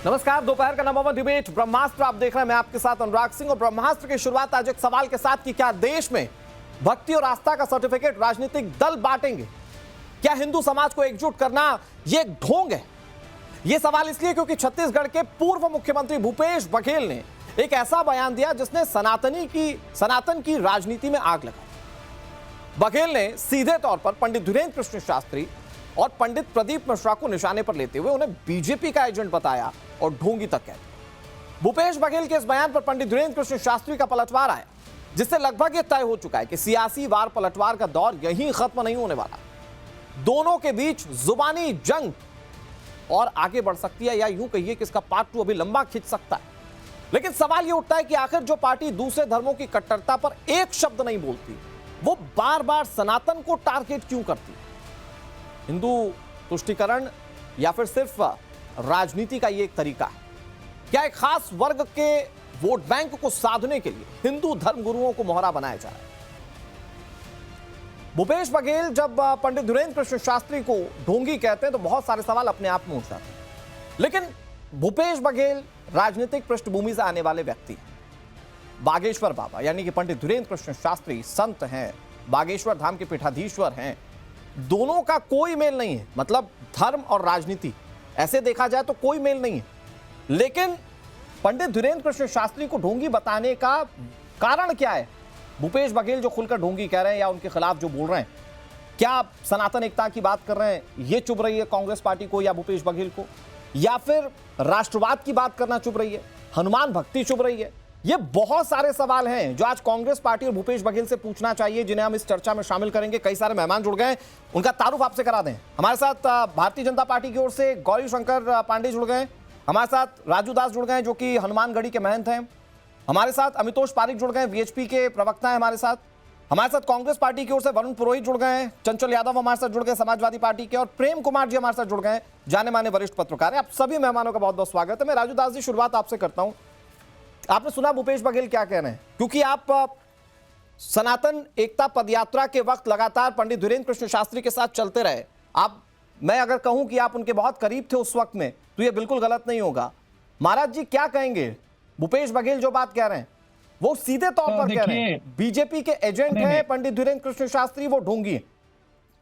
नमस्कार, दोपहर का नंबर 1 डिबेट ब्रह्मास्त्र आप देख रहे हैं। मैं आपके साथ अनुराग सिंह। और ब्रह्मास्त्र की शुरुआत आज एक सवाल के साथ कि क्या देश में भक्ति और आस्था का सर्टिफिकेट राजनीतिक दल बांटेंगे? क्या हिंदू समाज को एकजुट करना ये एक ढोंग है? यह सवाल इसलिए क्योंकि छत्तीसगढ़ के पूर्व मुख्यमंत्री भूपेश बघेल ने एक ऐसा बयान दिया जिसने सनातन की राजनीति में आग लगाई। बघेल ने सीधे तौर पर पंडित धीरेन्द्र कृष्ण शास्त्री और पंडित प्रदीप मिश्रा को निशाने पर लेते हुए उन्हें बीजेपी का एजेंट बताया और ढोंगी तक कह दिया। भूपेश बघेल के इस बयान पर पंडित धीरेन्द्र कृष्ण शास्त्री का पलटवार आया, जिससे लगभग यह तय हो चुका है कि सियासी वार पलटवार का दौर यहीं खत्म नहीं होने वाला। दोनों के बीच जुबानी जंग और आगे बढ़ सकती है, या यूं कहिए कि इसका पार्ट 2 अभी लंबा खिंच सकता है। लेकिन सवाल यह उठता है कि आखिर जो पार्टी दूसरे धर्मों की कट्टरता पर एक शब्द नहीं बोलती, वो बार बार सनातन को टारगेट क्यों करती? हिंदू तुष्टीकरण या फिर सिर्फ राजनीति का यह एक तरीका है? क्या एक खास वर्ग के वोट बैंक को साधने के लिए हिंदू धर्म गुरुओं को मोहरा बनाया जा रहा है? भूपेश बघेल जब पंडित धीरेन्द्र कृष्ण शास्त्री को ढोंगी कहते हैं तो बहुत सारे सवाल अपने आप में उठ जाते हैं। लेकिन भूपेश बघेल राजनीतिक पृष्ठभूमि से आने वाले व्यक्ति हैं। बागेश्वर बाबा यानी कि पंडित धीरेन्द्र कृष्ण शास्त्री संत हैं, बागेश्वर धाम के पीठाधीश्वर हैं। दोनों का कोई मेल नहीं है, मतलब धर्म और राजनीति ऐसे देखा जाए तो कोई मेल नहीं है। लेकिन पंडित धीरेन्द्र कृष्ण शास्त्री को ढोंगी बताने का कारण क्या है? भूपेश बघेल जो खुलकर ढोंगी कह रहे हैं या उनके खिलाफ जो बोल रहे हैं, क्या सनातन एकता की बात कर रहे हैं, ये चुभ रही है कांग्रेस पार्टी को या भूपेश बघेल को? या फिर राष्ट्रवाद की बात करना चुभ रही है, हनुमान भक्ति चुभ रही है? ये बहुत सारे सवाल हैं जो आज कांग्रेस पार्टी और भूपेश बघेल से पूछना चाहिए, जिन्हें हम इस चर्चा में शामिल करेंगे। कई सारे मेहमान जुड़ गए, उनका तारुफ आपसे करा दें। हमारे साथ भारतीय जनता पार्टी की ओर से गौरी शंकर पांडे जुड़ गए, हमारे साथ राजू दास जुड़ गए जो कि हनुमानगढ़ी के महंत हैं, हमारे साथ अमितोष पारिक जुड़ गए, वीएचपी के प्रवक्ता हैं हमारे साथ कांग्रेस पार्टी की ओर से वरुण पुरोहित जुड़ गए हैं, चंचल यादव हमारे साथ जुड़ गए समाजवादी पार्टी के, और प्रेम कुमार जी हमारे साथ जुड़ गए, जाने माने वरिष्ठ पत्रकार हैं। आप सभी मेहमानों का बहुत बहुत स्वागत है। मैं राजू दास जी शुरुआत आपसे करता हूं। आपने सुना भूपेश बघेल क्या कह रहे हैं, क्योंकि आप सनातन एकता पदयात्रा के वक्त लगातार पंडित धीरेन्द्र कृष्ण शास्त्री के साथ चलते रहे। मैं अगर कहूं कि आप उनके बहुत करीब थे उस वक्त में, तो यह बिल्कुल गलत नहीं होगा। महाराज जी क्या कहेंगे? भूपेश बघेल जो बात कह रहे हैं वो सीधे तौर पर कह रहे हैं बीजेपी के एजेंट हैं पंडित धीरेन्द्र कृष्ण शास्त्री, वो ढोंगी है।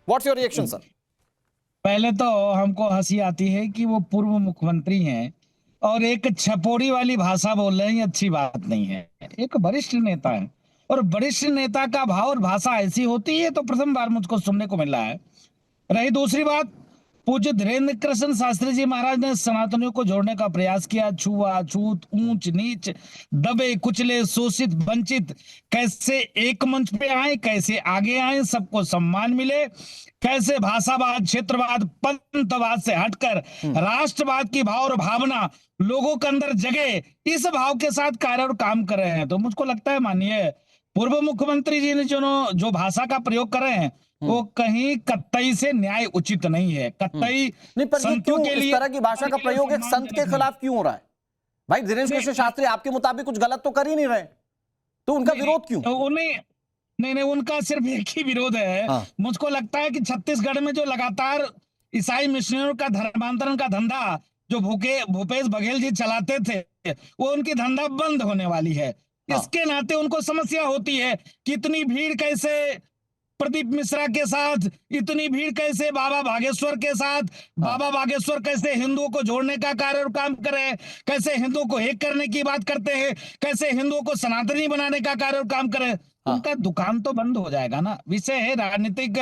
What's your reaction sir? पहले तो हमको हंसी आती है कि वो पूर्व मुख्यमंत्री हैं और एक छपोड़ी वाली भाषा बोल रहे हैं, ये अच्छी बात नहीं है। एक वरिष्ठ नेता है और वरिष्ठ नेता का भाव और भाषा ऐसी होती है, तो प्रथम बार मुझको सुनने को मिल रहा है। रही दूसरी बात, पूज्य धीरेन्द्र कृष्ण शास्त्री जी महाराज ने सनातनियों को जोड़ने का प्रयास किया। छुआछूत, ऊंच नीच, दबे कुचले, शोषित वंचित कैसे एक मंच पे आए, कैसे आगे आए, सबको सम्मान मिले, कैसे भाषावाद, क्षेत्रवाद, पंथवाद से हटकर राष्ट्रवाद की भाव और भावना लोगों के अंदर जगे, इस भाव के साथ कार्य और काम कर रहे हैं। तो मुझको लगता है माननीय पूर्व मुख्यमंत्री जी ने जो भाषा का प्रयोग कर रहे हैं वो कहीं कतई से न्याय उचित नहीं है। कतई नहीं, पर ये क्यों इस तरह की भाषा का प्रयोग एक संत के खिलाफ क्यों हो रहा है? भाई धीरेन्द्र कृष्ण शास्त्री आपके मुताबिक कुछ गलत तो कर ही नहीं रहे, तो उनका विरोध क्यों? उन्हें नहीं, उनका सिर्फ एक ही विरोध है। मुझको लगता है कि छत्तीसगढ़ में जो लगातार ईसाई मिशनरियों का धर्मांतरण का धंधा जो भूपेश बघेल जी चलाते थे, वो उनकी धंधा बंद होने वाली है। इसके नाते उनको समस्या होती है कि इतनी भीड़ कैसे प्रदीप मिश्रा के साथ, इतनी भीड़ कैसे बाबा बागेश्वर के साथ, बाबा बागेश्वर कैसे हिंदुओं को जोड़ने का कार्य और काम कर रहे हैं, कैसे हिंदुओं को एक करने की बात करते हैं, कैसे हिंदुओं को सनातनी बनाने का कार्य और काम करे। उनका दुकान तो बंद हो जाएगा ना। विषय है राजनीतिक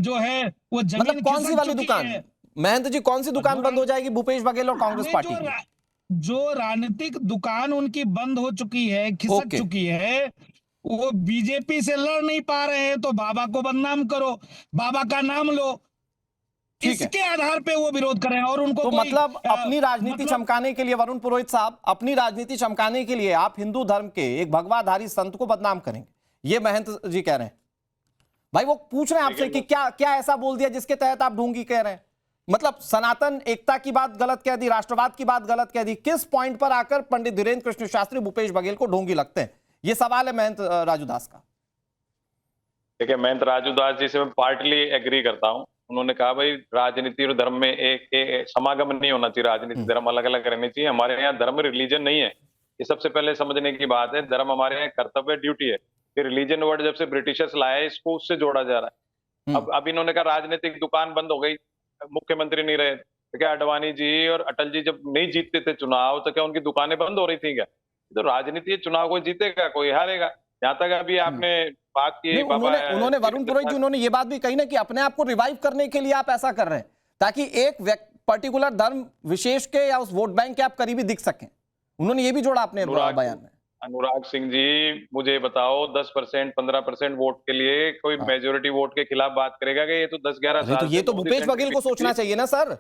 जो है वो जमीन, मतलब कौन सी वाली दुकान? महंत जी, कौन सी दुकान बंद हो जाएगी भूपेश बघेल और कांग्रेस पार्टी की? जो राजनीतिक दुकान उनकी बंद हो चुकी है, खिसक चुकी है, वो बीजेपी से लड़ नहीं पा रहे हैं, तो बाबा को बदनाम करो, बाबा का नाम लो, इसके आधार पे वो विरोध कर रहे हैं। और उनको तो मतलब अपनी राजनीति चमकाने के लिए, वरुण पुरोहित साहब, अपनी राजनीति चमकाने के लिए आप हिंदू धर्म के एक भगवाधारी संत को बदनाम करेंगे, ये महंत जी कह रहे हैं। भाई वो पूछ रहे हैं आपसे कि क्या ऐसा बोल दिया जिसके तहत आप ढोंगी कह रहे हैं? मतलब सनातन एकता की बात गलत कह दी, राष्ट्रवाद की बात गलत कह दी, किस पॉइंट पर आकर पंडित धीरेन्द्र कृष्ण शास्त्री भूपेश बघेल को ढोंगी लगते हैं? ये सवाल है महंत राजू दास का। देखिए, महंत राजू दास जी से मैं पार्टली एग्री करता हूं। उन्होंने कहा भाई राजनीति और धर्म में एक समागम नहीं होना चाहिए, राजनीति धर्म अलग अलग रहने चाहिए। हमारे यहाँ धर्म रिलीजन नहीं है, ये सबसे पहले समझने की बात है। धर्म हमारे यहाँ कर्तव्य ड्यूटी है। फिर रिलीजन वर्ड जब से ब्रिटिशर्स लाए इसको उससे जोड़ा जा रहा है। अब इन्होंने कहा राजनीतिक दुकान बंद हो गई, मुख्यमंत्री नहीं रहे, तो क्या अडवाणी जी और अटल जी जब नहीं जीतते थे चुनाव तो क्या उनकी दुकानें बंद हो रही थी क्या? तो राजनीति चुनाव कोई जीतेगा कोई हारेगा। यहाँ तक अभी आपने बात की उन्होंने वरुण पुरोहित जी उन्होंने ये बात भी कही ना कि अपने आप को रिवाइव करने के लिए आप ऐसा कर रहे हैं ताकि एक पर्टिकुलर धर्म विशेष के या उस वोट बैंक के आप करीबी दिख सकें। उन्होंने ये भी जोड़ा अपने बयान में। अनुराग सिंह जी मुझे बताओ 10% 15% वोट के लिए कोई मेजोरिटी वोट के खिलाफ बात करेगा कि ये तो 10-11 साल तो ये तो भूपेश बघेल को सोचना चाहिए ना सर।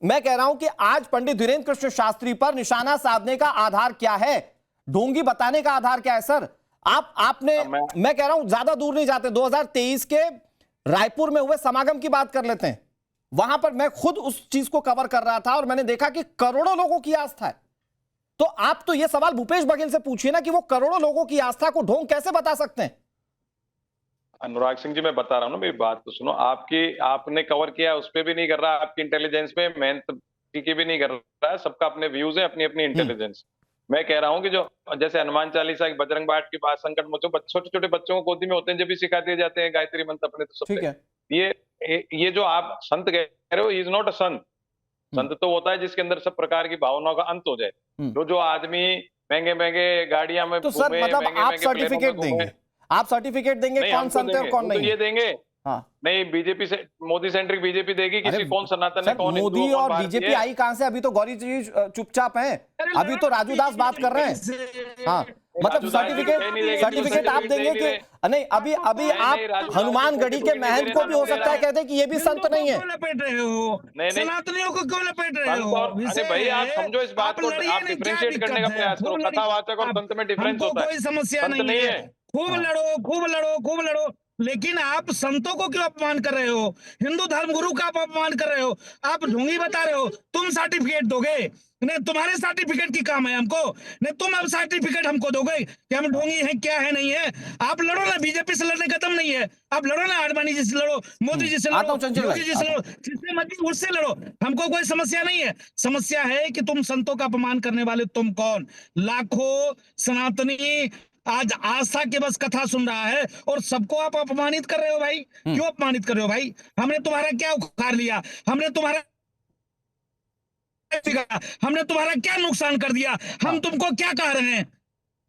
मैं कह रहा हूं कि आज पंडित धीरेन्द्र कृष्ण शास्त्री पर निशाना साधने का आधार क्या है, ढोंगी बताने का आधार क्या है सर? आपने मैं कह रहा हूं ज्यादा दूर नहीं जाते, 2023 के रायपुर में हुए समागम की बात कर लेते हैं। वहां पर मैं खुद उस चीज को कवर कर रहा था और मैंने देखा कि करोड़ों लोगों की आस्था है। तो आप तो यह सवाल भूपेश बघेल से पूछिए ना कि वो करोड़ों लोगों की आस्था को ढोंग कैसे बता सकते हैं? अनुराग सिंह जी मैं बता रहा हूं ना, मेरी बात तो सुनो। आपने कवर किया उस पर भी नहीं कर रहा, आपकी इंटेलिजेंस पे मेहनत की भी नहीं कर रहा है। सबका अपने व्यूज है, अपनी अपनी इंटेलिजेंस। मैं कह रहा हूं कि जो जैसे हनुमान चालीसा एक बजरंग बाट की बात संकट मोचो छोटे छोटे बच्चों को गोदी में होते हैं जब भी सिखा दिए जाते हैं गायत्री मंत्र अपने तो सब। ये जो आप संत कह रहे हो इज नॉट अ संत। संत तो होता है जिसके अंदर सब प्रकार की भावनाओं का अंत हो जाए। जो आदमी महंगे महंगे गाड़ियां में तो सर मतलब आप सर्टिफिकेट देंगे, आप सर्टिफिकेट देंगे कौन संत है और कौन नहीं? ये देंगे। हाँ। नहीं बीजेपी से मोदी सेंट्रिक बीजेपी देगी, किसी कौन सनातन है कौन मोदी और बीजेपी आई कहां से? अभी तो गौरी जी चुपचाप हैं, अभी तो राजू दास बात कर रहे हैं। हाँ मतलब सर्टिफिकेट आप देंगे कि नहीं? अभी आप हनुमानगढ़ी के महंत को भी हो सकता है कहते हैं कि ये भी संत नहीं है। लपेट रहे हो, सनातनियों को क्यों लपेट रहे हो? अरे भाई आप समझो इस बात को, आप डिफरेंशिएट करने का प्रयास करो। कथावाचक और संत में डिफरेंस होता है। कोई समस्या नहीं है, खूब लड़ो खूब लड़ो खूब लड़ो, लेकिन आप संतों को क्यों अपमान कर रहे हो? हिंदू धर्मगुरु का आप अपमान कर रहे हो, आप ढोंगी बता रहे हो। तुम सर्टिफिकेट दोगे? नहीं, तुम्हारे सर्टिफिकेट की काम है हमको। नहीं, तुम अब सर्टिफिकेट हमको दोगे कि हम ढोंगी हैं क्या है नहीं है? आप लड़ो ना, बीजेपी से लड़ने खत्म नहीं है। आप लड़ो ना, आडवाणी जी से लड़ो, मोदी जी से लड़ो, योगी जी से लड़ो, जिससे मर्जी उससे लड़ो, हमको कोई समस्या नहीं है। समस्या है कि तुम संतों का अपमान करने वाले तुम कौन? लाखों सनातनी आज आस्था के बस कथा सुन रहा है और सबको आप अपमानित कर रहे हो भाई। क्यों अपमानित कर रहे हो भाई? हमने तुम्हारा क्या उखाड़ लिया? हमने तुम्हारा क्या नुकसान कर दिया? हम तुमको क्या कह रहे हैं?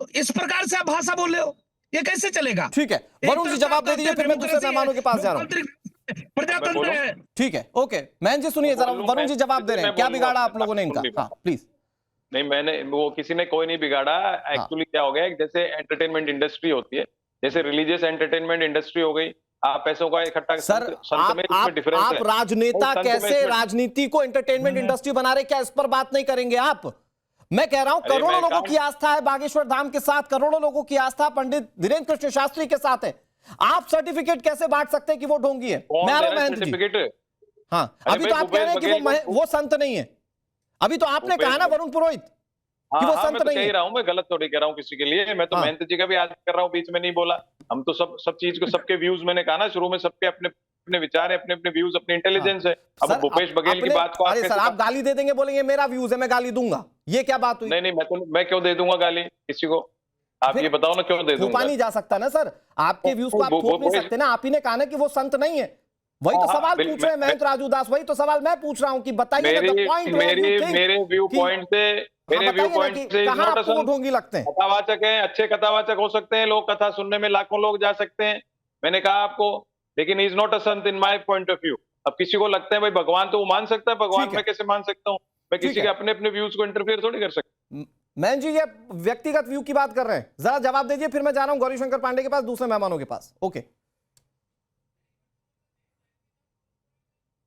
तो इस प्रकार से आप भाषा बोल रहे हो, ये कैसे चलेगा? ठीक है वरुण जी जवाब दे दीजिए, फिर मैं दूसरे मेहमानों के पास जा रहा हूं। प्रजातंत्र है। ठीक है ओके मैन जी सुनिए जरा, वरुण जी जवाब दे रहे हैं, क्या बिगाड़ा आप लोगों ने इनका? हाँ प्लीज। नहीं मैंने वो किसी ने कोई नहीं बिगाड़ा। एक्चुअली क्या हो गया, जैसे एंटरटेनमेंट इंडस्ट्री होती है, जैसे रिलीजियस एंटरटेनमेंट इंडस्ट्री हो गई, आप पैसों का इकट्ठा सर आप राजनेता कैसे राजनीति को एंटरटेनमेंट इंडस्ट्री बना रहे, क्या इस पर बात नहीं करेंगे आप? मैं कह रहा हूं करोड़ों लोगों की आस्था है बागेश्वर धाम के साथ, करोड़ों लोगों की आस्था पंडित धीरेन्द्र कृष्ण शास्त्री के साथ है। आप सर्टिफिकेट कैसे बांट सकते हैं कि वो ढोंगी है? मैं महंत। हाँ अभी तो आप कह रहे हैं कि वो संत नहीं है। अभी तो आपने कहा ना वरुण पुरोहित कि वो संत नहीं है। कह रहा हूं, मैं गलत थोड़ी कह रहा हूं किसी के लिए। मैं तो महंत जी का भी याद कर रहा हूं, बीच में नहीं बोला। हम तो सब चीज को, सबके व्यूज मैंने कहा ना शुरू में, सबके अपने अपने विचार है, अपने अपने व्यूज, अपनी इंटेलिजेंस है। अब भूपेश बघेल की बात को अरे सर आप गाली दे देंगे, बोलेंगे मेरा व्यूज है मैं गाली दूंगा, ये क्या बात हुई? नहीं मैं क्यों दे दूंगा गाली किसी को? आप ये बताओ ना क्यों दे दूंगा? थोपा नहीं जा सकता ना सर, आपके व्यूज को आप थोप नहीं सकते ना। आप ही ने कहा ना कि वो संत नहीं है, वही तो सवाल पूछ रहे हैं महंत राजू दास, वही तो सवाल मैं पूछ रहा हूं कि बताइए मेरे व्यू पॉइंट से ढोंगी लगते हैं। कथावाचक है, अच्छे कथावाचक हो सकते हैं लोग, कथा सुनने में लाखों लोग जा सकते हैं, मैंने कहा आपको, लेकिन is not a Sant in my point of view. अब किसी को लगता है भाई भगवान तो वो मान सकता है, भगवान मैं कैसे मान सकता हूँ? मैं किसी के अपने अपने व्यूज को इंटरफेयर थोड़ी कर सकता। मैन जी ये व्यक्तिगत व्यू की बात कर रहे हैं, जरा जवाब दीजिए, फिर मैं जा रहा हूं गौरीशंकर पांडे के पास, दूसरे मेहमानों के पास। ओके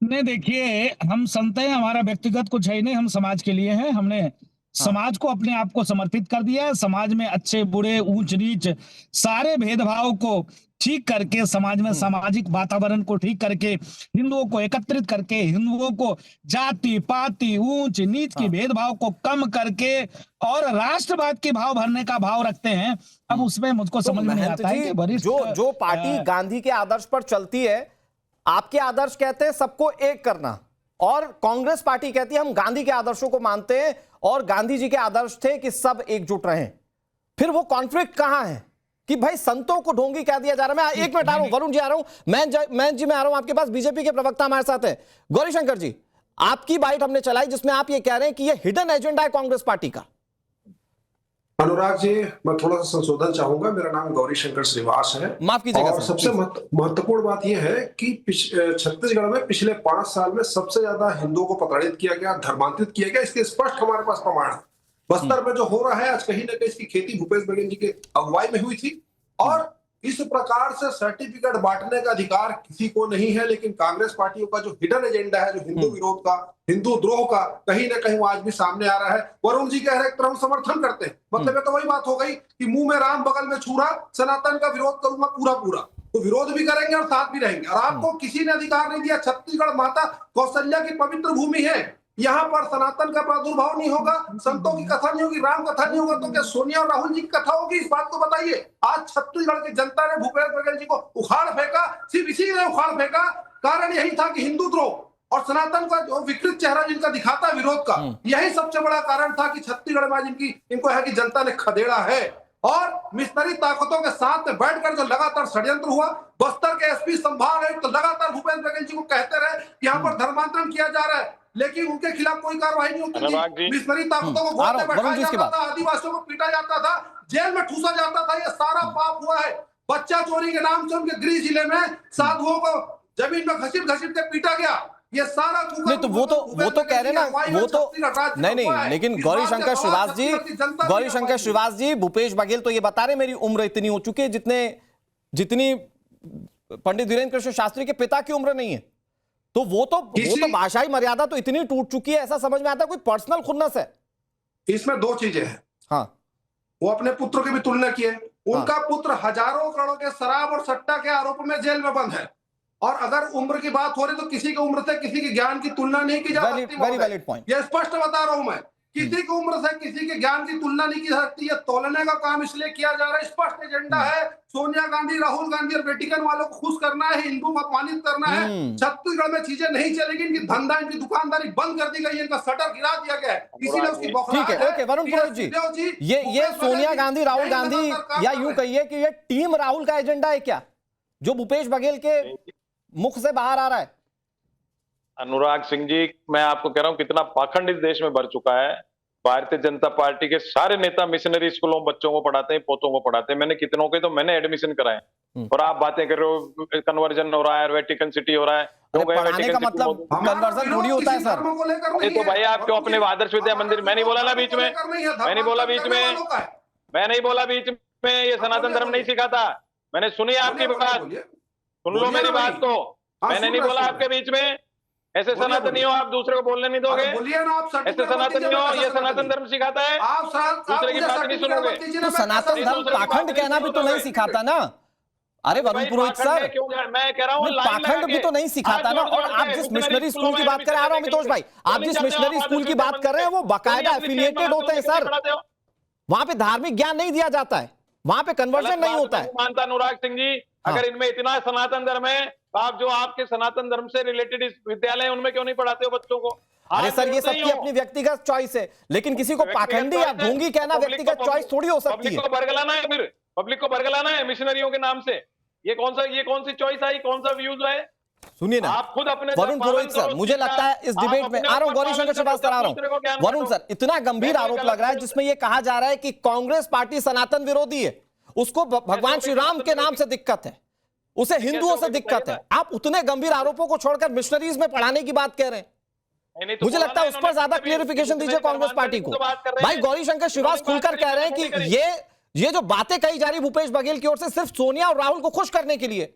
नहीं देखिए, हम संत हैं, हमारा व्यक्तिगत कुछ है नहीं, हम समाज के लिए हैं। हमने समाज को अपने आप को समर्पित कर दिया है। समाज में अच्छे बुरे ऊंच नीच सारे भेदभाव को ठीक करके, समाज में सामाजिक वातावरण को ठीक करके, हिंदुओं को एकत्रित करके, हिंदुओं को जाति पाति ऊंच नीच की भेदभाव को कम करके और राष्ट्रवाद की भाव भरने का भाव रखते हैं। अब उसमें मुझको समझ में नहीं आता है कि जो पार्टी गांधी के आदर्श पर चलती है आपके आदर्श कहते हैं सबको एक करना, और कांग्रेस पार्टी कहती है हम गांधी के आदर्शों को मानते हैं और गांधी जी के आदर्श थे कि सब एकजुट रहें। फिर वो कॉन्फ्लिक्ट कहां है कि भाई संतों को ढोंगी कह दिया जा रहा है? मैं एक मिनट आ रहा हूं, वरुण जी आ रहा हूं, मैं जी मैं आ रहा हूं आपके पास। बीजेपी के प्रवक्ता हमारे साथ है, गौरीशंकर जी, आपकी बाइट हमने चलाई जिसमें आप ये कह रहे हैं कि ये हिडन एजेंडा है कांग्रेस पार्टी का। अनुराग जी, मैं थोड़ा सा संशोधन चाहूंगा। मेरा नाम गौरीशंकर श्रीवास है। माफ कीजिएगा और सर, सबसे महत्वपूर्ण बात यह है कि छत्तीसगढ़ में पिछले 5 साल में सबसे ज्यादा हिंदुओं को प्रताड़ित किया गया, धर्मांतरित किया गया। इसके स्पष्ट हमारे पास प्रमाण है। बस्तर में जो हो रहा है आज, कहीं ना कहीं इसकी खेती भूपेश बघेल जी के अगुवाई में हुई थी। और इस प्रकार से सर्टिफिकेट बांटने का अधिकार किसी को नहीं है, लेकिन कांग्रेस पार्टियों का जो हिडन एजेंडा है, जो हिंदू विरोध का, हिंदू द्रोह का, कहीं ना कहीं वो आज भी सामने आ रहा है। वरुण जी कह रहे हैं हम समर्थन करते हैं, मतलब ये तो वही बात हो गई कि मुंह में राम बगल में छुरा, सनातन का विरोध करूंगा पूरा पूरा। तो विरोध भी करेंगे और साथ भी रहेंगे। और आपको किसी ने अधिकार नहीं दिया। छत्तीसगढ़ माता कौशल्या की पवित्र भूमि है, यहाँ पर सनातन का प्रादुर्भाव नहीं होगा, संतों की कथा नहीं होगी, राम कथा नहीं होगा, तो क्या सोनिया और राहुल जी की कथा होगी? इस बात को बताइए। आज छत्तीसगढ़ की जनता ने भूपेश बघेल जी को उखाड़ फेंका, सिर्फ इसी ने उखाड़ फेंका, कारण यही था कि हिंदू द्रोह और सनातन का जो विकृत चेहरा जिनका दिखाता है विरोध का, यही सबसे बड़ा कारण था कि छत्तीसगढ़ में आज इनको है कि जनता ने खदेड़ा है। और मिशनरी ताकतों के साथ में बैठकर जो लगातार षड्यंत्र हुआ, बस्तर के एसपी संभाग है तो लगातार भूपेश बघेल जी को कहते रहे कि यहाँ पर धर्मांतरण किया जा रहा है, लेकिन उनके खिलाफ कोई कार्रवाई नहीं होती थी। मिशनरी ताकतों को गोद में बैठाया जाता था, आदिवासियों को पीटा जाता था, जेल में ठूसा जाता था। ये सारा पाप हुआ है। बच्चा चोरी के नाम से उनके गृह जिले में साधुओं को जमीन में घसीट घसीट के पीटा गया। ये सारा नहीं तो वो तो कह रहे ना, वो तो नहीं, लेकिन गौरीशंकर श्रीवास जी, भूपेश बघेल तो ये बता रहे मेरी उम्र इतनी हो चुकी है जितनी पंडित वीरेंद्र कृष्ण शास्त्री के पिता की उम्र नहीं है। तो वो तो भाषाई मर्यादा तो इतनी टूट चुकी है, ऐसा समझ में आता है कोई पर्सनल खुन्नस है इसमें। 2 चीजें हैं। हाँ, वो अपने पुत्र की भी तुलना की है। उनका पुत्र हजारों करोड़ों के शराब और सट्टा के आरोप में जेल में बंद है। और अगर उम्र की बात हो रही तो किसी की उम्र से किसी के ज्ञान की तुलना नहीं की जा सकती। Very valid point. ये स्पष्ट बता रहा हूं मैं, किसी की उम्र से किसी के ज्ञान की तुलना नहीं की जा सकती। ये तोलने का काम इसलिए किया जा रहा है, स्पष्ट एजेंडा है। सोनिया गांधी, राहुल गांधी और वेटिकन वालों को खुश करना है, हिंदुओं को अपमानित करना है। छत्तीसगढ़ में चीजें नहीं चलेगी, इनकी धंधा, इनकी दुकानदारी बंद कर दी गई है, इनका शटर गिरा दिया गया है, इसीलिए उसकी बौखलाहट है। ओके वरुण पुरोहित जी, ये सोनिया गांधी, राहुल गांधी, या यूं कहिए कि ये टीम राहुल का एजेंडा है क्या, जो भूपेश बघेल के मुख से बाहर आ रहा है? अनुराग सिंह जी, मैं आपको कह रहा हूं कितना पाखंड इस देश में भर चुका है। भारतीय जनता पार्टी के सारे नेता मिशनरी स्कूलों में बच्चों को पढ़ाते हैं, पोतों को पढ़ाते हैं। मैंने कितनों के तो मैंने एडमिशन कराए, और आप बातें कर रहे हो कन्वर्जन हो रहा है, वेटिकन सिटी हो रहा है। पढ़ाने का मतलब कन्वर्जन थोड़ी होता है सर। तो भाई आप क्यों अपने आदर्श विद्या मंदिर, मैं नहीं बोला ना बीच में, मैं नहीं बोला बीच में, ये सनातन धर्म नहीं सिखाता। मैंने सुनी आपकी बात, सुन लो मेरी बात को। मैंने नहीं बोला आपके बीच में, ऐसे सनातनी हो आप दूसरे को बोलने नहीं दोगे। ऐसे सनातनी हो, ये सनातन धर्म सिखाता है, दूसरे की बात नहीं सुनोगे। तो सनातन धर्म पाखंड कहना भी तो नहीं सिखाता ना। अरे वरुण पुरोहित सर, मैं कह रहा हूँ पाखंड भी तो नहीं सिखाता ना। और आप जिस मिशनरी स्कूल की बात कर रहे हैं, अमितोष भाई, आप जिस मिशनरी स्कूल की बात कर रहे हैं वो बाकायदा एफिलिएटेड होते हैं सर। वहां पे धार्मिक ज्ञान नहीं दिया जाता है, वहां पे कन्वर्जन नहीं होता है। मानता अनुराग सिंह जी, अगर इनमें इतना सनातन धर्म है, आप जो आपके सनातन धर्म से रिलेटेड विद्यालय उनमें क्यों नहीं पढ़ाते हो बच्चों को? अरे सर, ये सबकी अपनी व्यक्तिगत चॉइस है, लेकिन किसी को पाखंडी या ढोंगी कहना व्यक्तिगत चॉइस थोड़ी हो सकती है। पब्लिक को बरगलाना है, फिर पब्लिक को बरगलाना है मिशनरियों के नाम से। ये कौन सी चॉइस आई, कौन सा व्यूज है? सुनिए ना आप खुद अपने वरुण पुरोहित सर, मुझे लगता है इस डिबेट में आ रहा हूं, गौरीशंकर से बात करा रहा हूं। वरुण सर, इतना गंभीर आरोप लग रहा है जिसमें यह कहा जा रहा है कि कांग्रेस पार्टी सनातन विरोधी है, उसको भगवान श्री राम के नाम से दिक्कत है, उसे हिंदुओं से दिक्कत है। आप उतने गंभीर आरोपों को छोड़कर मिशनरीज में पढ़ाने की बात कह रहे हैं। मुझे लगता है उस पर ज्यादा क्लियरिफिकेशन दीजिए कांग्रेस पार्टी को। भाई गौरीशंकर श्रीवास खुलकर कह रहे हैं कि ये जो बातें कही जा रही भूपेश बघेल की ओर से सिर्फ सोनिया और राहुल को खुश करने के लिए।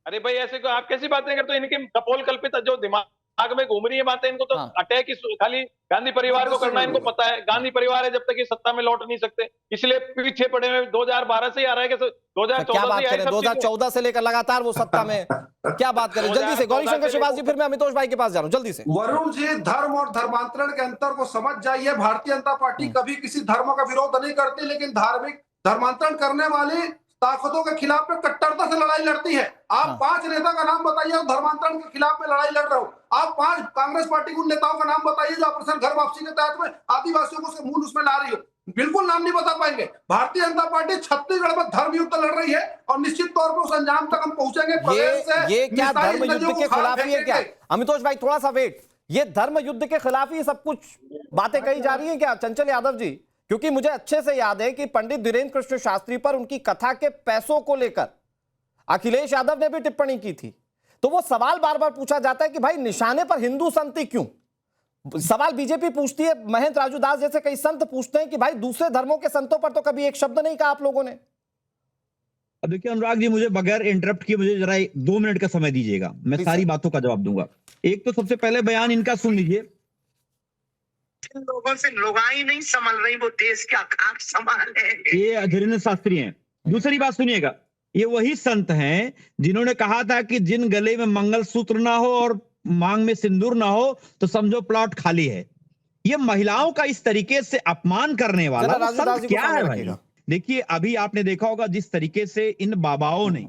अरे भाई ऐसे आप कैसी बातें करते हो? इनके कपोल कल्पित जो दिमाग में घूम रही है बातें, इनको तो अटैक खाली गांधी परिवार को करना इनको पता है। गांधी परिवार है, जब तक ये सत्ता में लौट नहीं सकते, इसलिए पीछे पड़े हुए 2012 से ही आ रहा है कि 2014 क्या बात करें, 2014 से लेकर लगातार वो सत्ता में। क्या बात करें, जल्दी से गौरीशंकर श्रीवास जी, फिर मैं अमितोष भाई के पास जा रहा हूं, जल्दी से। वरुण जी, धर्म और धर्मांतरण के अंतर को समझ जाइए। भारतीय जनता पार्टी कभी किसी धर्म का विरोध नहीं करती, लेकिन धर्मांतरण करने वाले ताकतों के खिलाफ में कट्टरता से लड़ाई लड़ती है। आप 5 नेता का नाम बताइए और धर्मांतरण के खिलाफ में लड़ाई लड़ रहे हो। आप 5 कांग्रेस पार्टी के उन नेताओं का नाम बताइए जो ऑपरेशन घर वापसी के तहत में आदिवासियों को मूल उसमें ला रही हो। बिल्कुल नाम नहीं बता पाएंगे। भारतीय जनता पार्टी छत्तीसगढ़ में धर्म युद्ध लड़ रही है और निश्चित तौर पर उस अंजाम तक हम पहुंचेंगे। प्रदेश से ये क्या मिसाइल धर्म युद्ध नदियों के को खाल खिलाफ ही है क्या? फेंकेंगे। अमितोष भाई थोड़ा सा वेट, ये धर्म युद्ध के खिलाफ ही सब कुछ बातें कही जा रही हैं क्या चंचल यादव जी? क्योंकि मुझे अच्छे से याद है कि पंडित धीरेन्द्र कृष्ण शास्त्री पर उनकी कथा के पैसों को लेकर अखिलेश यादव ने भी टिप्पणी की थी। तो वो सवाल बार बार पूछा जाता है कि भाई निशाने पर हिंदू संत ही क्यों? सवाल बीजेपी पूछती है, महंत राजू दास जैसे कई संत पूछते हैं कि भाई दूसरे धर्मों के संतों पर तो कभी एक शब्द नहीं कहा आप लोगों ने। अब देखिए अनुराग जी, मुझे बगैर इंटरप्ट किए मुझे जरा 2 मिनट का समय दीजिएगा, मैं सारी बातों का जवाब दूंगा। एक तो सबसे पहले बयान इनका सुन लीजिए। इन लोगों से लुगाई नहीं संभल रही, वो देश का खाक संभालेंगे। ये धीरेन्द्र शास्त्री हैं। दूसरी बात सुनिएगा, ये वही संत हैं जिन्होंने कहा था कि जिन गले में मंगलसूत्र ना हो और मांग में सिंदूर ना हो तो समझो प्लॉट खाली है। ये महिलाओं का इस तरीके से अपमान करने वाला वो संत क्या है भाई? देखिए अभी आपने देखा होगा जिस तरीके से इन बाबाओं ने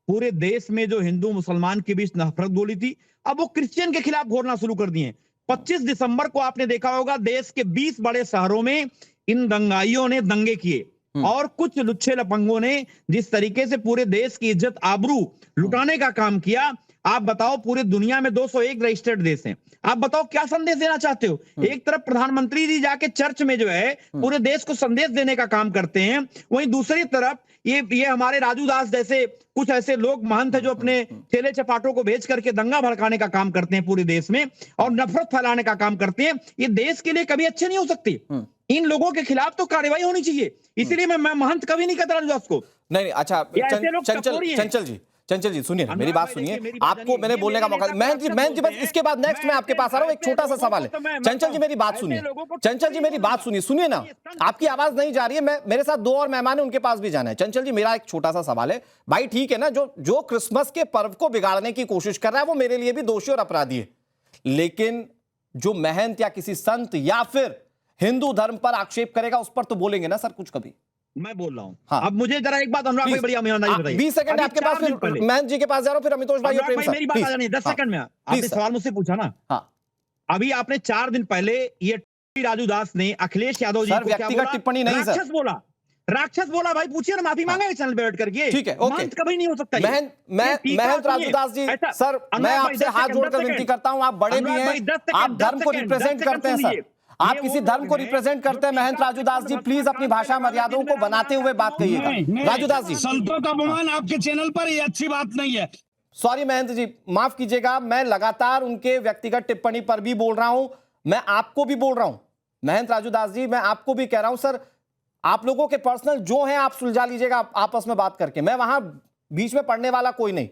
पूरे देश में जो हिंदू मुसलमान के बीच नफरत बोली थी, अब वो क्रिश्चियन के खिलाफ घोरना शुरू कर दिए। 25 दिसंबर को आपने देखा होगा देश के 20 बड़े शहरों में इन दंगाइयों ने दंगे किए और कुछ लुच्छे लपंगों ने जिस तरीके से पूरे देश की इज्जत आबरू लुटाने का काम किया। आप बताओ, पूरे दुनिया में 201 रजिस्टर्ड देश हैं। आप बताओ क्या संदेश देना चाहते हो? एक तरफ प्रधानमंत्री जी जाके चर्च में जो है पूरे देश को संदेश देने का काम करते हैं, वहीं दूसरी तरफ ये हमारे राजू दास जैसे कुछ ऐसे लोग महंत है जो अपने ठेले चपाटों को भेज करके दंगा भड़काने का काम करते हैं पूरे देश में और नफरत फैलाने का काम करते हैं। ये देश के लिए कभी अच्छे नहीं हो सकती। इन लोगों के खिलाफ तो कार्रवाई होनी चाहिए। इसीलिए मैं महंत कभी नहीं कहता राजू दास को। नहीं अच्छा, चंचल जी सुनिए ना, मेरी बात सुनिए। आपको मैंने बोलने का मौका, महंत जी बस इसके बाद नेक्स्ट मैं आपके पास आ रहा हूं। एक छोटा सा सवाल है। चंचल जी मेरी बात सुनिए, चंचल जी मेरी बात सुनिए, सुनिए ना, आपकी आवाज नहीं जा रही है। मेरे साथ 2 और मेहमान है, उनके पास भी जाना है। चंचल जी मेरा एक छोटा सा सवाल है भाई, ठीक है ना, जो क्रिसमस के पर्व को बिगाड़ने की कोशिश कर रहा है वो मेरे लिए भी दोषी और अपराधी है, लेकिन जो महंत या किसी संत या फिर हिंदू धर्म पर आक्षेप करेगा उस पर तो बोलेंगे ना सर कुछ कभी? मैं बोल रहा हूं। हाँ। अब मुझे जरा एक बात अनुराग भाई बड़ी ईमानदारी बताइए। 20 सेकंड आपके पास, फिर महंत जी के पास जा रहा हूं, फिर अमितोष भाई और प्रेम सर। मेरी बात आ जानी 10 सेकंड में। आपने सवाल मुझसे पूछा ना। हाँ। अभी आपने 4 दिन पहले ये राजू दास ने अखिलेश यादव जी को क्या बोला? टिप्पणी नहीं सर, राक्षस बोला भाई। पूछिए ना, माफी मांगे चैनल पे बैठ करके। ठीक है, ओके। कभी नहीं हो सकता। महंत राजू दास जी सर, मैं आपसे हाथ जोड़कर विनती करता हूं, आप बड़े भी हैं, आप धर्म को रिप्रेजेंट करते हैं सर, आप किसी धर्म को रिप्रेजेंट करते हैं। महंत राजू दास जी प्लीज अपनी भाषा मर्यादाओं को बनाते हुए बात कहिएगा। राजू दास जी, संतों का अपमान आपके चैनल पर ये अच्छी बात नहीं है। सॉरी महंत जी, माफ कीजिएगा, मैं लगातार उनके व्यक्तिगत टिप्पणी पर भी बोल रहा हूं, मैं आपको भी बोल रहा हूं। महंत राजू दास जी, मैं आपको भी कह रहा हूं सर, आप लोगों के पर्सनल जो हैं आप सुलझा लीजिएगा आपस में बात करके, मैं वहां बीच में पड़ने वाला कोई नहीं,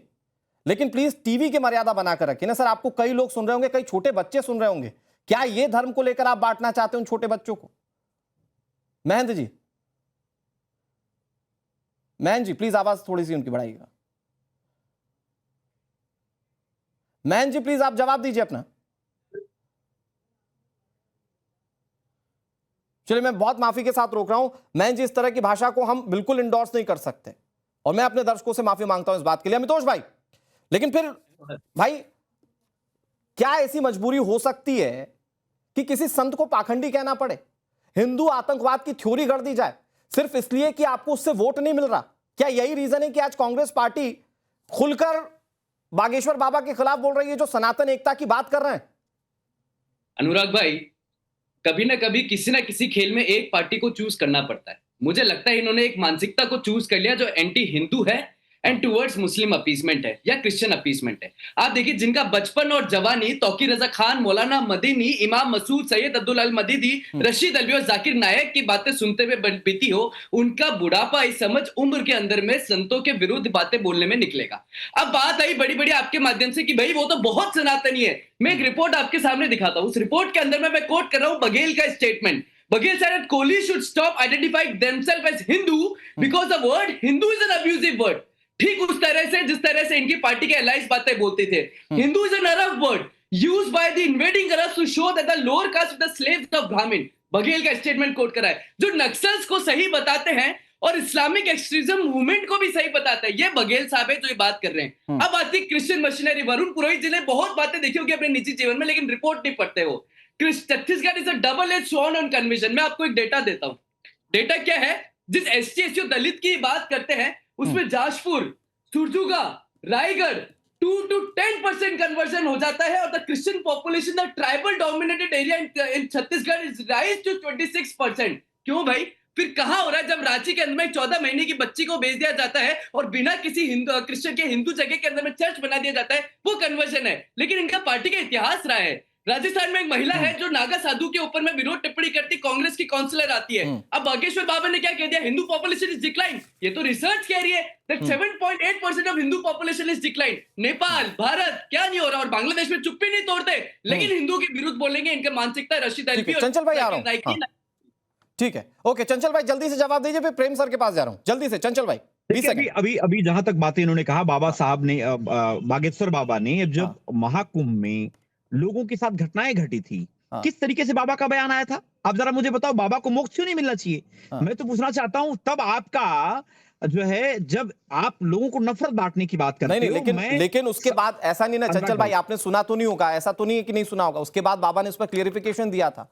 लेकिन प्लीज टीवी की मर्यादा बनाकर रखिए ना सर। आपको कई लोग सुन रहे होंगे, कई छोटे बच्चे सुन रहे होंगे, क्या ये धर्म को लेकर आप बांटना चाहते हैं उन छोटे बच्चों को? महंत जी, महंत जी प्लीज आवाज थोड़ी सी उनकी बढ़ाइएगा। महंत जी प्लीज आप जवाब दीजिए अपना। चलिए, मैं बहुत माफी के साथ रोक रहा हूं महंत जी, इस तरह की भाषा को हम बिल्कुल इंडोर्स नहीं कर सकते और मैं अपने दर्शकों से माफी मांगता हूं इस बात के लिए। अमितोष भाई, लेकिन फिर भाई क्या ऐसी मजबूरी हो सकती है कि किसी संत को पाखंडी कहना पड़े, हिंदू आतंकवाद की थ्योरी गढ़ दी जाए सिर्फ इसलिए कि आपको उससे वोट नहीं मिल रहा? क्या यही रीजन है कि आज कांग्रेस पार्टी खुलकर बागेश्वर बाबा के खिलाफ बोल रही है जो सनातन एकता की बात कर रहे हैं? अनुराग भाई, कभी ना कभी किसी ना किसी खेल में एक पार्टी को चूज करना पड़ता है। मुझे लगता है इन्होंने एक मानसिकता को चूज कर लिया जो एंटी हिंदू है एंड टुवर्ड्स मुस्लिम अपीसमेंट है या क्रिश्चियन अपीसमेंट है। आप देखिए, जिनका बचपन और जवानी तौकीर रजा खान, मौलाना मदीनी, इमाम मसूद, सैयद अब्दुल अल मदीदी, रशीद अलवी और जाकिर नायक की बातें सुनते हुए बीती हो, उनका बुढ़ापा इस समझ उम्र के अंदर में संतों के विरुद्ध बातें बोलने में निकलेगा। अब बात आई बड़ी बड़ी आपके माध्यम से कि भाई वो तो बहुत सनातनी है। मैं एक रिपोर्ट आपके सामने दिखाता हूं। उस रिपोर्ट के अंदर में मैं कोट कर रहा हूं बघेल का statement. Baghel said that Kohli should stop identifying themselves as Hindu because the word Hindu is an abusive word. ठीक उस तरह से जिस तरह से इनकी पार्टी के अलाइंस बातें बोलते थे। Hindu is an Arab word used by the invading Arabs to show that the lower caste of the slaves of Brahmin. Baghel का स्टेटमेंट कोट करा है। जो नक्सल्स को सही बताते हैं और इस्लामिक एक्सट्रीमिज्म मूवमेंट को भी सही बताता है। ये बघेल साहब है जो ये बात कर रहे हैं। अब आती है क्रिश्चियन मशीनरी। वरुण पुरोहित जी ने बहुत बातें देखी होगी अपने निजी जीवन में, लेकिन रिपोर्ट नहीं पढ़ते हो। Chhattisgarh is a double edge sword on conversion. मैं आपको एक डेटा देता हूं। डेटा क्या है? जिस एसटी दलित की बात करते हैं उसमें जाजपुर, सुरजुगा, रायगढ़ 2 to 10% कन्वर्जन हो जाता है, और the Christian population the tribal dominated area in Chhattisgarh is rise to 26%। क्यों भाई? फिर कहां हो रहा है जब रांची के अंदर में 14 महीने की बच्ची को भेज दिया जाता है और बिना किसी हिंदू क्रिश्चियन के हिंदू जगह के अंदर में चर्च बना दिया जाता है, वो कन्वर्जन है। लेकिन इनका पार्टी का इतिहास रहा है। राजस्थान में एक महिला है जो नागा साधु के ऊपर में विरोध टिप्पणी करती, कांग्रेस की काउंसलर आती है। अब बागेश्वर बाबा ने क्या कह दिया? Hindu population is decline. ये तो रिसर्च कह रही है that 7.8% of Hindu population is decline. Nepal, Bharat क्या नहीं हो रहा, और बांग्लादेश में चुप्पी नहीं तोड़ते, लेकिन हिंदू के विरुद्ध बोलेंगे। इनका मानसिकता रशीद अल्वी और चंचल भाई आ रहा हूं। ठीक है, ओके चंचल भाई जल्दी से जवाब दीजिए, फिर प्रेम सर के पास जा रहा हूं। जल्दी से चंचल भाई। अभी जहां तक बातें इन्होंने कहा, बाबा साहब ने, बागेश्वर बाबा ने, जब महाकुंभ में लोगों के साथ घटनाएं घटी थी, किस तरीके से बाबा का बयान आया था? आप जरा मुझे बताओ, बाबा को मोक्ष क्यों नहीं मिलना चाहिए? मैं तो पूछना चाहता हूं, तब आपका जो है, जब आप लोगों को नफरत बांटने की बात करते हो, लेकिन उसके बाद ऐसा नहीं ना चंचल भाई, आपने सुना तो नहीं होगा, ऐसा तो नहीं है कि नहीं सुना होगा। उसके बाद बाबा ने उस पर क्लियरिफिकेशन दिया था,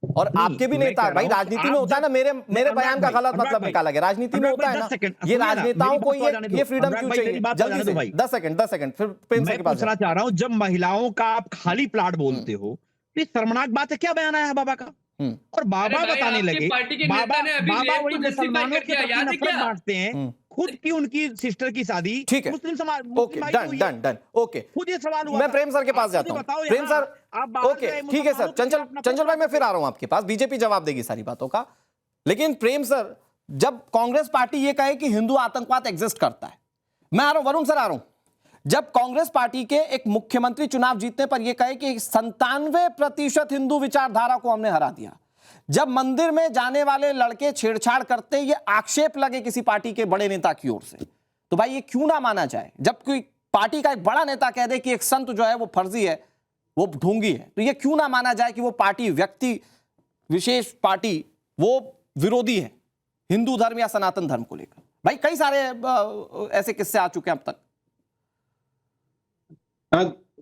और आपके भी नेता भाई, राजनीति में होता है ना, मेरे बयान का गलत मतलब निकाला गया। राजनीति में होता है ना, ये राजनेताओं को ये फ्रीडम क्यों चाहिए? जल्दी से 10 सेकंड फिर प्रेम सर के पास पूछना चाह रहा हूं, जब महिलाओं का आप खाली प्लाट बोलते हो, ये शर्मनाक बात है। क्या बयान आया है बाबा का? और बाबा बताने लगे, बाबा वही मुसलमानों के प्रति नफरत बांटते हैं, खुद की उनकी सिस्टर की शादी मुस्लिम समाज। ओके डन ओके, खुद ये सवाल हुआ। मैं प्रेम सर के पास जाता हूं। प्रेम सर, ओके ठीक है सर। चंचल भाई मैं फिर आ रहा हूं आपके पास, बीजेपी जवाब देगी सारी बातों का। लेकिन प्रेम सर, जब कांग्रेस पार्टी ये कहे कि हिंदू आतंकवाद एग्जिस्ट करता है, मैं आ रहा हूं, वरुण सर आ रहा हूं। जब कांग्रेस पार्टी के एक मुख्यमंत्री चुनाव जीतने पर यह कहे कि 97% हिंदू विचारधारा को हमने हरा दिया, जब मंदिर में जाने वाले लड़के छेड़छाड़ करते ये आक्षेप लगे किसी पार्टी के बड़े नेता की ओर से, तो भाई ये क्यों ना माना जाए? जब कोई पार्टी का एक बड़ा नेता कह दे कि एक संत जो है वो फर्जी है, वो ढोंगी है, तो ये क्यों ना माना जाए कि वो पार्टी, व्यक्ति विशेष पार्टी, वो विरोधी है हिंदू धर्म या सनातन धर्म को लेकर? भाई कई सारे ऐसे किस्से आ चुके हैं अब तक।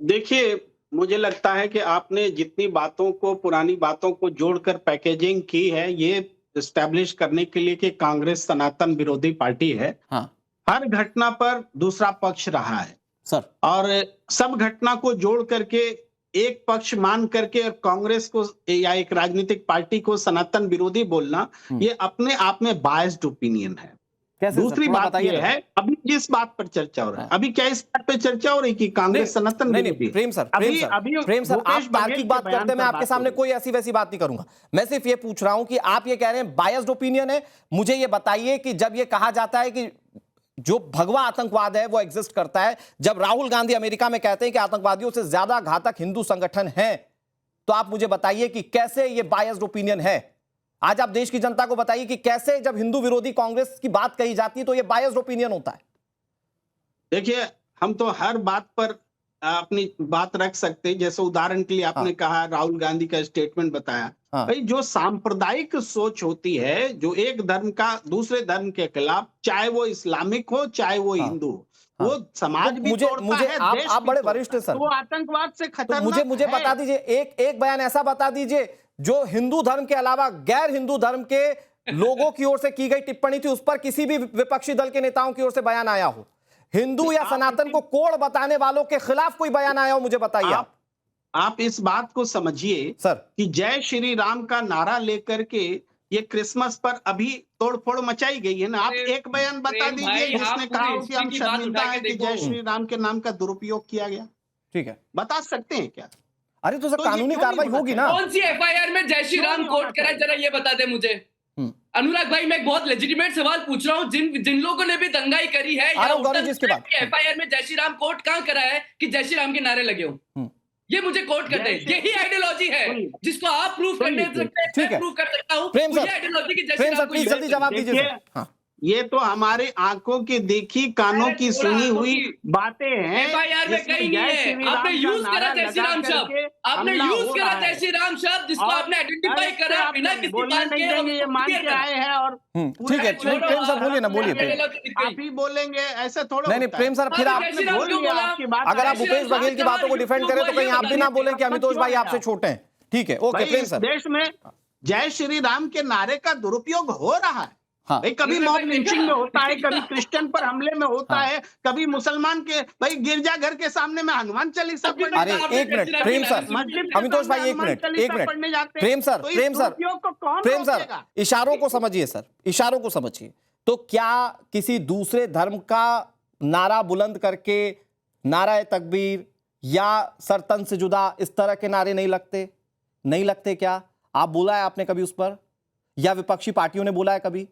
देखिए, मुझे लगता है कि आपने जितनी बातों को, पुरानी बातों को जोड़कर पैकेजिंग की है, ये एस्टैब्लिश करने के लिए कि कांग्रेस सनातन विरोधी पार्टी है। हर घटना पर दूसरा पक्ष रहा है सर, और सब घटना को जोड़ करके एक पक्ष मान करके और कांग्रेस को या एक राजनीतिक पार्टी को सनातन विरोधी बोलना, ये अपने आप में बायस्ड ओपिनियन है। दूसरी बात यह है, अभी जिस बात पर चर्चा हो रहा है, अभी क्या इस बात पर चर्चा हो रही कि कांग्रेस सनातन विरोधी? प्रेम सर, आप तार्किक बात करते हैं, मैं आपके सामने कोई ऐसी वैसी बात नहीं करूंगा। मैं सिर्फ ये पूछ रहा हूं कि आप ये कह रहे हैं बायस्ड ओपिनियन है। मुझे ये बताइए कि जब ये कहा जाता है कि जो भगवा आतंकवाद है वो एग्जिस्ट करता है, जब राहुल गांधी अमेरिका में कहते हैं कि आतंकवादियों से ज्यादा घातक हिंदू संगठन है, तो आप मुझे बताइए कि कैसे ये बायस्ड ओपिनियन है? आज आप देश की जनता को बताइए कि कैसे जब हिंदू विरोधी कांग्रेस की बात कही जाती है तो ये बायस्ड ओपिनियन होता है। देखिए, हम तो हर बात पर अपनी बात रख सकते हैं। जैसे उदाहरण के लिए आपने कहा, राहुल गांधी का स्टेटमेंट बताया, भाई जो सांप्रदायिक सोच होती है, जो एक धर्म का दूसरे धर्म के खिलाफ, चाहे वो इस्लामिक हो चाहे वो हिंदू हो, वो समाज भी तोड़ता है, आप बड़े वरिष्ठ सर, वो आतंकवाद से खतरनाक मुझे बता दीजिए, एक बयान ऐसा बता दीजिए जो हिंदू धर्म के अलावा गैर हिंदू धर्म के लोगों की ओर से की गई टिप्पणी थी, उस पर किसी भी विपक्षी दल के नेताओं की ओर से बयान आया हो, हिंदू या सनातन को कोड़ बताने वालों के खिलाफ कोई बयान आया हो, मुझे बताइए। आप इस बात को समझिए सर कि जय श्री राम का नारा लेकर के ये क्रिसमस पर अभी तोड़फोड़ मचाई गई है ना। आप एक बयान बता दीजिए जिसने कहा कि हम शर्मिंदा है कि जय श्री राम के नाम का दुरुपयोग किया गया। ठीक है, बता सकते हैं क्या? अरे तो सर कानूनी कार्रवाई होगी ना। कौन सी एफआईआर में जय श्री राम कोट करा, जरा ये बता दे मुझे। अनुराग भाई, मैं एक बहुत लेजिटिमेट सवाल पूछ रहा हूँ, जिन लोगों ने भी दंगाई करी है या एफआईआर में जय श्री राम कोट कहां करा है कि जय श्री राम के नारे लगे हो? ये मुझे कोट करते हैं। यही आइडियोलॉजी है जिसको आप प्रूव करने सकते हैं, मैं प्रूव कर सकता हूँ। प्रेम सर प्लीज जल्दी जवाब दीजिए। ये तो हमारी आंखों की देखी कानों अरे की थोड़ा सुनी आंखों हुई की। बातें हैं। FIR में जिसमें कहीं नहीं जय है। श्री आपने राम का यूज करा नारा जय श्री लगा राम शब्द, करके आपने हमला यूज हो करा रहा जय है। श्री राम शब्द, जिसको और आपने आइडेंटिफाई इससे करा आप बिना किसी बोलने बात नहीं के और देंगे, ये उसको मान clear के करा। आए हैं और ठीक है छोड़ो, प्रेम सर बोलिए ना, बोलिए छोड़ो, बोलिए। आप ही बोलेंगे, ऐसे थोड़ा नहीं नहीं होता है। प्रेम सर, फिर आप जय श्री राम बोल क्यों लिया, बोला? आपकी बात अगर आप जय श्री भूपेश राम बघेल की कहा, बातों को क्यों डिफेंड करें तो बोला, कहीं ये आप भी ना बोले कि अमितोष भाई क्यों आपसे है? छोटे हैं। ठीक है, ओके भाई प्रेम इस सर। देश में जय श्री राम के नारे का दुरुपयोग हो रहा है। हाँ भाई कभी उन्होंने मॉब भाई लिंचिंग देखा? में होता है, कभी क्रिश्चियन पर हमले में होता हाँ। है, कभी मुसलमान के भाई गिरजाघर के सामने में हनुमान चालीसा अभी पढ़ने अरे आपने एक मिनट जय श्री राम प्रेम के सर, नारे से मस्जिद के अमितोष सामने भाई एक हनुमान मिनट चालीसा पढ़ने जाते हैं। प्रेम सर, तो इस प्रेम सर, दुरुपयोग को कौन प्रेम सर, रोकेगा? इशारों को समझिए सर, इशारों को समझिए। तो क्या किसी दूसरे धर्म का नारा बुलंद करके नारा तकबीर या सर तन से जुदा इस तरह के नारे नहीं लगते? नहीं लगते क्या? आप बोला है आपने कभी उस पर, या विपक्षी पार्टियों ने बोला है कभी?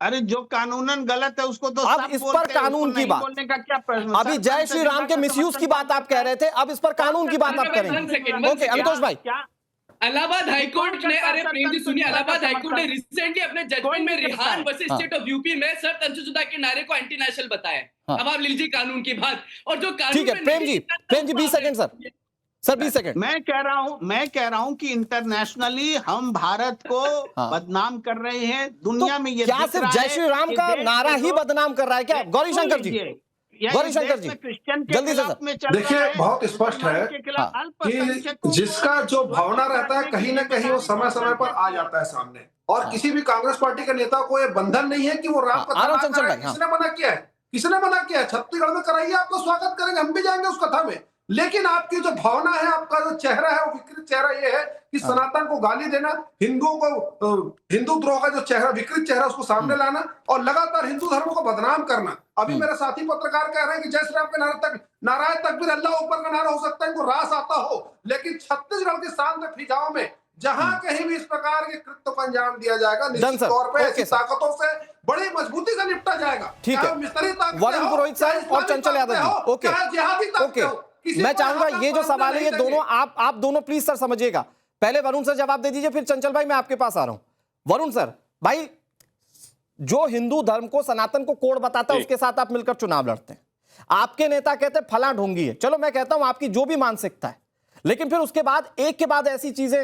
अरे जो कानूनन गलत है उसको तो अब सब इस पर बोलते हैं, कानून उसको की नहीं बात। बोलने का क्या प्रश्न? अभी सर, जय तन श्री से राम जुदा के का मिसयूज की समर्थन बात आप कह रहे थे, अब इस पर कानून की बात आप करेंगे। ओके अमितोष भाई, क्या इलाहाबाद हाईकोर्ट ने, अरे प्रेम जी सुनिए, इलाहाबाद हाईकोर्ट ने समर्थन- रिसेंटली अपने कोई जजमेंट में नहीं करता रिहान है। वर्सेस हाँ। स्टेट ऑफ यूपी में सर तंजुदा के नारे को एंटी नेशनल बताया। हाँ। अब आप लीजिए कानून की बात, और जो कानून ठीक है में प्रेम नहीं जी, लिखा था, प्रेम जी उसको 20 सेकंड आपने- सर 20 सेकंड। मैं कह रहा हूं कि इंटरनेशनली हम भारत को हाँ। बदनाम कर रहे हैं। दुनिया में ये क्या दिख सिर्फ रहा जय है श्री राम कि का देश नारा के ही लोग- बदनाम कर रहा है क्या? गौरी शंकर जी, गौरी शंकर जी, क्रिश्चियन के जल्दी से खिलाफ सर। में चल देखिए, रहा है, बहुत स्पष्ट है मुसलमान के खिलाफ हाँ। अल्पसंख्यकों कि जिसका जो को भावना रहता है कहीं ना कहीं वो समय समय पर आ जाता है सामने। और किसी भी कांग्रेस पार्टी के नेता को ये बंधन नहीं है कि वो राम हाँ, कथा आराम ना चंचल कराए। भाई, हाँ। किसने मना किया है? किसने मना किया है? छत्तीसगढ़ में कराइए, आपका स्वागत करेंगे, हम भी जाएंगे उस कथा में। लेकिन आपकी जो भावना है, आपका जो चेहरा है, वो विकृत चेहरा ये है कि सनातन को गाली देना, हिंदुओं को हिंदू द्रोह का जो चेहरा, विकृत चेहरा, उसको सामने लाना और लगातार हिंदू धर्म को बदनाम करना। अभी मेरे साथी पत्रकार कह रहे हैं कि जय श्री राम के नारायण तकबीर अल्लाह ऊपर का नारा हो सकता है, इनको रास आता हो, लेकिन छत्तीसगढ़ के शांत फिजाओं में जहां कहीं भी इस प्रकार के कृत्य को अंजाम दिया जाएगा, निश्चित सर, तौर पे ओके ऐसी सर। ताकतों से बड़ी मजबूती से निपटा जाएगा। ठीक चाहे है। वो मिस्त्री ताकतें वरुण हो, पुरोहित चाहे साहब और इस्लामिक चंचल यादव ताकतें जी, हो, ओके चाहे जिहादी ताकतें हो, किसी मैं पर चाहूंगा हाथ ये जो बांधने सवाल है ये नहीं देंगे। दोनों आप दोनों प्लीज सर समझिएगा। पहले वरुण सर जवाब दे दीजिए, फिर चंचल भाई मैं आपके पास आ रहा हूं। वरुण सर भाई, जो हिंदू धर्म को, सनातन को कोड बताता है उसके साथ आप मिलकर चुनाव लड़ते हैं। आपके नेता कहते हैं फला ढोंगी है, चलो मैं कहता हूं आपकी जो भी मानसिकता है, लेकिन फिर उसके बाद एक के बाद ऐसी चीजें,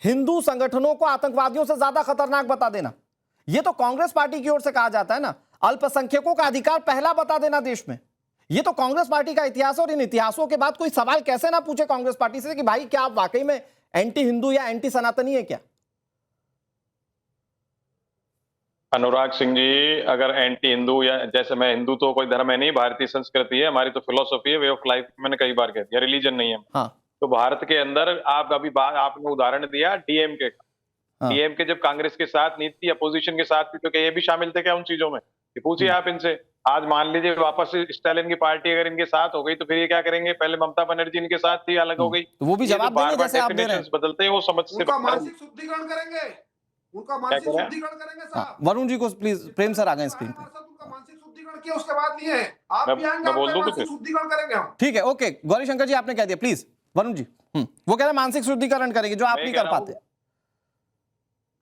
हिंदू संगठनों को आतंकवादियों से ज्यादा खतरनाक बता देना, यह तो कांग्रेस पार्टी की ओर से कहा जाता है ना। अल्पसंख्यकों का अधिकार पहला बता देना देश में, यह तो कांग्रेस पार्टी का इतिहास है। और इन इतिहासों के बाद कोई सवाल कैसे ना पूछे कांग्रेस पार्टी से कि भाई क्या आप वाकई में एंटी हिंदू या एंटी सनातनी है क्या? अनुराग सिंह जी, अगर एंटी हिंदू या, जैसे मैं हिंदू तो कोई धर्म है नहीं, भारतीय संस्कृति है हमारी, तो फिलोसफी है, वे ऑफ लाइफ, मैंने कई बार कह दिया, रिलीजन नहीं है। हाँ। तो भारत के अंदर आप अभी आपने उदाहरण दिया डीएमके का। हाँ। डीएमके जब कांग्रेस के साथ नहीं थी, अपोजिशन के साथ थी, तो क्या ये भी शामिल थे क्या उन चीजों में? ये पूछिए आप इनसे। आज मान लीजिए वापस स्टालिन की पार्टी अगर इनके साथ हो गई तो फिर ये क्या करेंगे? पहले ममता बनर्जी इनके साथ थी, अलग हो गई, तो वो भी ये जो जवाब बार देंगे बार जैसे आप दे रहे हैं। definitions बदलते हैं, वो समझ से उनका मानसिक शुद्धिकरण करेंगे, उनका मानसिक कह रहे हैं? शुद्धिकरण करेंगे हाँ, साहब। वरुण जी को प्लीज, प्रेम सर आ गए स्क्रीन पे। उनका मानसिक शुद्धिकरण किया, उसके बाद लिए हैं आप भी आएंगे, मैं बोल आपका दूं तो मानसिक फिर? शुद्धिकरण करेंगे हम। ठीक है, ओके गौरी शंकर जी आपने कह दिया, प्लीज वरुण जी। वो कह रहे हैं मानसिक शुद्धिकरण करेंगे, जो आप नहीं कर पाते।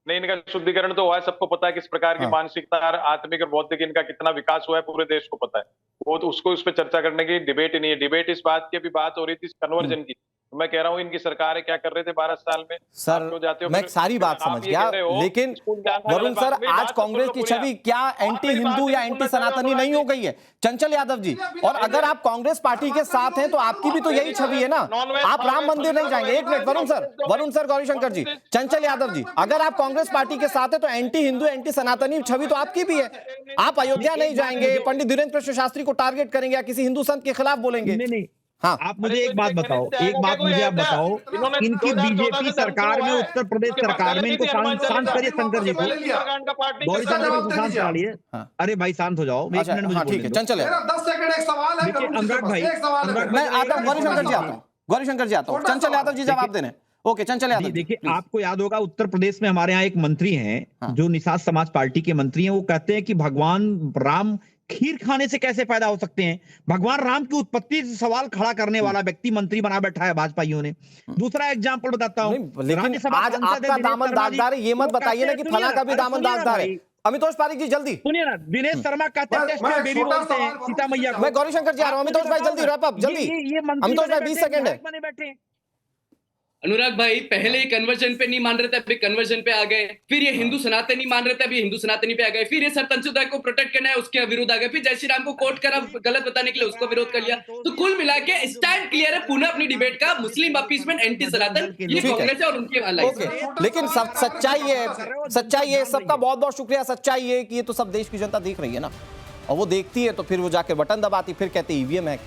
नहीं, इनका शुद्धिकरण तो हुआ है, सबको पता है किस प्रकार की हाँ। मानसिकता और आत्मिक और बौद्धिक इनका कितना विकास हुआ है, पूरे देश को पता है। वो तो उसको, उस पर चर्चा करने की डिबेट ही नहीं है। डिबेट इस बात की, अभी बात हो रही थी कन्वर्जन की, तो मैं कह रहा हूँ इनकी सरकार क्या कर रहे थे 12 साल में। सर आप जो जाते हो, मैं फिर सारी बात आप समझ ये गया, कह रहे हो, लेकिन स्कूल जाना वरुण अलग सर बात, मेरी आज बात तो कांग्रेस सुनो की पूरी छवि आप। क्या आप एंटी मेरी हिंदू बात या नहीं एंटी सुनना सनातनी चाह रहे नहीं हो, हो गई है? चंचल यादव जी, और अगर आप कांग्रेस पार्टी के साथ हैं तो आपकी भी तो यही छवि है ना। आप राम मंदिर नहीं जाएंगे। एक मिनट वरुण सर गौरी शंकर जी, चंचल यादव जी, अगर आप कांग्रेस पार्टी के साथ हैं तो एंटी हिंदू एंटी सनातनी छवि तो आपकी भी है। आप अयोध्या नहीं जाएंगे, पंडित धीरेन्द्र कृष्ण शास्त्री को टारगेट करेंगे या किसी हिंदू संत के खिलाफ बोलेंगे। नहीं, हाँ, आप मुझे एक बात बताओ, एक बात मुझे आप बताओ, इनकी बीजेपी सरकार में, उत्तर प्रदेश सरकार में, इनको शांत करिए शंकर जी को, गौरी शंकर जी को शांत कराइए। हाँ। अरे भाई शांत हो जाओ, एक अच्छा, मिनट मुझे हाँ ठीक है, बोलने दो। चंचल मेरा यादव। 10 सेकंड एक सवाल है, देखिए, करूँ किसी अनुराग पर? भाई, एक सवाल है, अनुराग मैं आता हूँ, गौरी शंकर जी आता हूँ, गौरी शंकर जी आता हूँ, चंचल यादव जी जवाब देने। ओके चंचल यादव जी, देखिए, please। आपको याद होगा उत्तर प्रदेश में हमारे यहाँ एक मंत्री हैं, हाँ। जो निषाद समाज पार्टी के मंत्री हैं, वो कहते हैं कि भगवान राम खीर खाने से कैसे पैदा हो सकते हैं? भगवान राम की उत्पत्ति से सवाल खड़ा करने वाला व्यक्ति मंत्री बना बैठा है भाजपाइयों ने। दूसरा एग्जाम्पल बताता हूँ, लेकिन आज आपका दामन दागदार है, ये मत बताइए ना कि फला का भी दामन दागदार है। अमितोष पारिक जी जल्दी। सुनिए ना, दिनेश शर्मा कहते हैं टेस्ट मैं में एक बेबी छोटा बोलते हैं सवाल सीता मैया को। मैं गौरीशंकर जी आ रहा हूं। अमितोष भाई जल्दी रैप अप जल्दी। ये मंत्री अमितोष बने भाई 20 बैठे, सेकंड है। विधायक बने बैठे हैं। अनुराग भाई पहले ही कन्वर्जन पे नहीं मान रहे थे, अभी कन्वर्जन पे आ गए। फिर ये हिंदू सनातनी नहीं मान रहे थे, अभी हिंदू सनातनी पे आ गए। फिर ये सरतंशुदाय को प्रोटेक्ट करना है, उसके विरुद्ध आ गए। फिर जय श्री राम को कोट करा गलत बताने के लिए, उसको विरोध कर लिया। तो कुल मिला के स्टैंड क्लियर है पुनः अपनी डिबेट का, मुस्लिम अपीसमेंट, एंटी सनातन, ये ठीक है। कांग्रेस है और उनके allies ओके, है। लेकिन सच्चाई है सबका बहुत बहुत शुक्रिया। सच्चाई है कि ये तो सब देश की जनता देख रही है ना, और वो देखती है तो फिर वो जाकर बटन दबाती, फिर कहते ईवीएम है।